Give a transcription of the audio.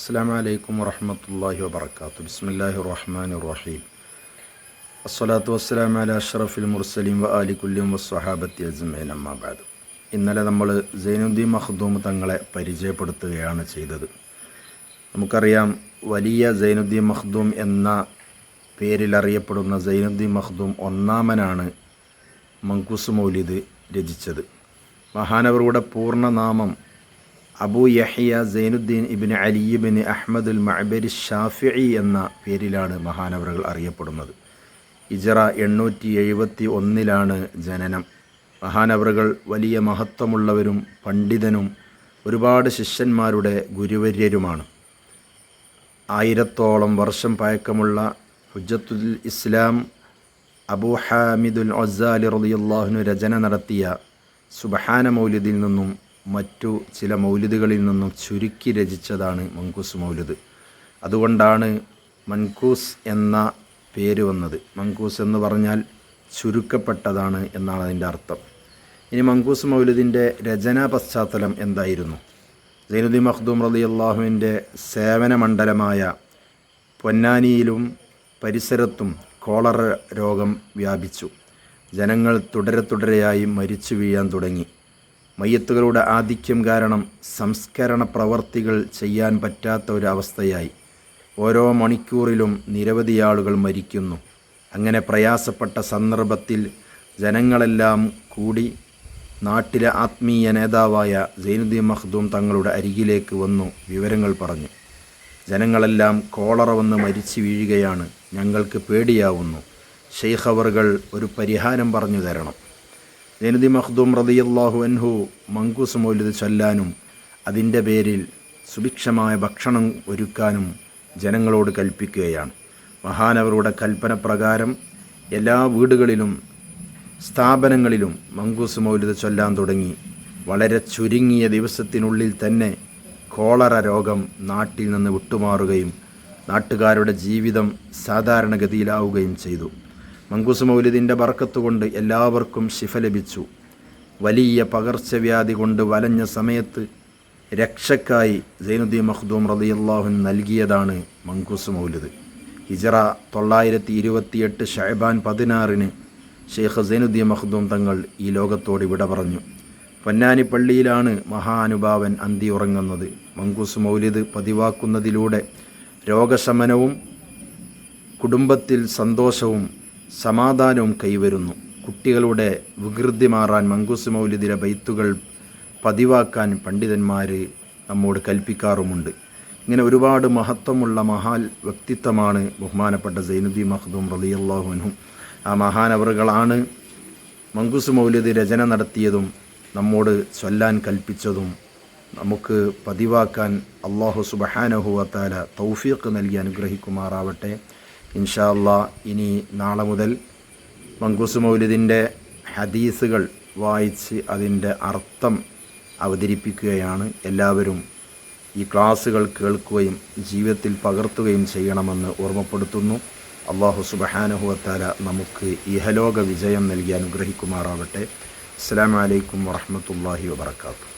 അസ്സലാമു അലൈക്കും വറഹ്മത്തുള്ളാഹി വബറകാതുഹു. ബിസ്മില്ലാഹിർ റഹ്മാനിർ റഹീം. അസ്സലാത്തു വസ്സലാമു അലാ അഷ്റഫിൽ മുർസലീൻ വ ആലി കുല്ലിൻ വസ്സഹാബത്തി അജ്മഈൻ. അമ്മാ ബഅദ്. ഇന്നലെ നമ്മൾ സൈനുദ്ദീൻ മഖ്ദൂം തങ്ങളെ പരിചയപ്പെടുത്തുകയാണ് ചെയ്തത്. നമുക്കറിയാം, വലിയ സൈനുദ്ദീൻ മഖ്ദൂം എന്ന പേരിൽ അറിയപ്പെടുന്ന സൈനുദ്ദീൻ മഖ്ദൂം ഒന്നാമനാണ് മങ്കൂസ് മൗലിദ് രചിച്ചത്. മഹാനവറുടെ പൂർണ്ണനാമം അബൂ യഹ്യ സൈനുദ്ദീൻ ഇബ്നു അലി ഇബ്നു അഹ്മദുൽ മഅബരി ഷാഫിഈ എന്ന പേരിലാണ് മഹാനവറുകൾ അറിയപ്പെടുന്നത്. ഹിജ്റ 871 ജനനം. മഹാനവറുകൾ വലിയ മഹത്വമുള്ളവരും പണ്ഡിതനും ഒരുപാട് ശിഷ്യന്മാരുടെ ഗുരുവര്യരുമാണ്. 1000ഓളം വർഷം പഴക്കമുള്ള ഹുജ്ജത്തുൽ ഇസ്ലാം അബൂ ഹാമിദുൽ ഗസാലി റളിയല്ലാഹു അൻഹു രചന നടത്തിയ സുബ്ഹാന മൗലിദിൽ നിന്നും മറ്റു ചില മൗലിദുകളിൽ നിന്നും ചുരുക്കി രചിച്ചതാണ് മങ്കൂസ് മൗലിദ്. അതുകൊണ്ടാണ് മൻകൂസ് എന്ന പേര് വന്നത്. മങ്കൂസ് എന്ന് പറഞ്ഞാൽ ചുരുക്കപ്പെട്ടതാണ് എന്നാണ് അതിൻ്റെ അർത്ഥം. ഇനി മങ്കൂസ് മൗലിദിൻ്റെ രചനാ പശ്ചാത്തലം എന്തായിരുന്നു? സൈനുദ്ദീൻ മഖ്ദൂം റളിയല്ലാഹുവിൻ്റെ സേവന മണ്ഡലമായ പൊന്നാനിയിലും പരിസരത്തും കോളറ രോഗം വ്യാപിച്ചു. ജനങ്ങൾ തുടരെയായി മരിച്ചു വീഴാൻ തുടങ്ങി. മയ്യത്തുകളുടെ ആധിക്യം കാരണം സംസ്കരണ പ്രവർത്തികൾ ചെയ്യാൻ പറ്റാത്ത ഒരവസ്ഥയായി. ഓരോ മണിക്കൂറിലും നിരവധി ആളുകൾ മരിക്കുന്നു. അങ്ങനെ പ്രയാസപ്പെട്ട സന്ദർഭത്തിൽ ജനങ്ങളെല്ലാം കൂടി നാട്ടിലെ ആത്മീയ നേതാവായ സൈനുദ്ദീൻ മഖ്ദൂം തങ്ങളുടെ അരികിലേക്ക് വന്നു വിവരങ്ങൾ പറഞ്ഞു. ജനങ്ങളെല്ലാം കോളറ വന്ന് മരിച്ചു വീഴുകയാണ്, ഞങ്ങൾക്ക് പേടിയാവുന്നു, ഷെയ്ഖ് അവറുകൾ ഒരു പരിഹാരം പറഞ്ഞു തരണം. സൈനുദ്ദീൻ മഖ്ദൂം റളിയല്ലാഹു അൻഹു മങ്കൂസ് മൗലിദ് ചൊല്ലാനും അതിൻ്റെ പേരിൽ സുഭിക്ഷമായ ഭക്ഷണം ഒരുക്കാനും ജനങ്ങളോട് കൽപ്പിക്കുകയാണ്. മഹാനവറുടെ കൽപ്പന പ്രകാരം എല്ലാ വീടുകളിലും സ്ഥാപനങ്ങളിലും മങ്കൂസ് മൗലിദ് ചൊല്ലാൻ തുടങ്ങി. വളരെ ചുരുങ്ങിയ ദിവസത്തിനുള്ളിൽ തന്നെ കോളറ രോഗം നാട്ടിൽ നിന്ന് വിട്ടുമാറുകയും നാട്ടുകാരുടെ ജീവിതം സാധാരണഗതിയിലാവുകയും ചെയ്തു. മങ്കൂസ് മൗലിദിൻ്റെ ബർക്കത്ത് കൊണ്ട് എല്ലാവർക്കും ശിഫ ലഭിച്ചു. വലിയ പകർച്ചവ്യാധി കൊണ്ട് വലഞ്ഞ സമയത്ത് രക്ഷക്കായി സൈനുദ്ദീൻ മഖ്ദൂം റളിയല്ലാഹു അൻഹു നൽകിയതാണ് മങ്കൂസ് മൗലിദ്. ഹിജ്റ 928 ശഅബാൻ 16 ഷെയ്ഖ് സൈനുദ്ദീൻ മഖ്ദൂം തങ്ങൾ ഈ ലോകത്തോട് വിട പറഞ്ഞു. പൊന്നാനി പള്ളിയിലാണ് മഹാനുഭാവൻ അന്തി ഉറങ്ങുന്നത്. മങ്കൂസ് മൗലിദ് പതിവാക്കുന്നതിലൂടെ രോഗശമനവും കുടുംബത്തിൽ സന്തോഷവും സമാധാനവും കൈവരുന്നു. കുട്ടികളുടെ വികൃതി മാറാൻ മങ്കൂസ് മൗലിദിലെ ബൈത്തുകൾ പതിവാക്കാൻ പണ്ഡിതന്മാർ നമ്മോട് കൽപ്പിക്കാറുമുണ്ട്. ഇങ്ങനെ ഒരുപാട് മഹത്വമുള്ള മഹാൽ വ്യക്തിത്വമാണ് ബഹുമാനപ്പെട്ട സൈനുദ്ദീൻ മഖ്ദൂം റളിയല്ലാഹു അൻഹു. ആ മഹാനവറുകളാണ് മങ്കൂസ് മൗലിദ് രചന നടത്തിയതും നമ്മോട് ചൊല്ലാൻ കൽപ്പിച്ചതും. നമുക്ക് പതിവാക്കാൻ അല്ലാഹു സുബ്ഹാനഹു വ തആല തൗഫീഖ് നൽകി അനുഗ്രഹിക്കുമാറാവട്ടെ. ഇൻഷാ അല്ലാഹ് ഇനി നാളെ മുതൽ മങ്കൂസ് മൗലിദിൻ്റെ ഹദീസുകൾ വായിച്ച് അതിൻ്റെ അർത്ഥം അവതരിപ്പിക്കുകയാണ്. എല്ലാവരും ഈ ക്ലാസ്സുകൾ കേൾക്കുകയും ജീവിതത്തിൽ പകർത്തുകയും ചെയ്യണമെന്ന് ഓർമ്മപ്പെടുത്തുന്നു. അല്ലാഹു സുബ്ഹാനഹു വ തആല നമുക്ക് ഇഹലോക വിജയം നൽകി അനുഗ്രഹിക്കുമാറാവട്ടെ. അസ്സലാമു അലൈക്കും വറഹ്മത്തുള്ളാഹി വബറകാതുഹു.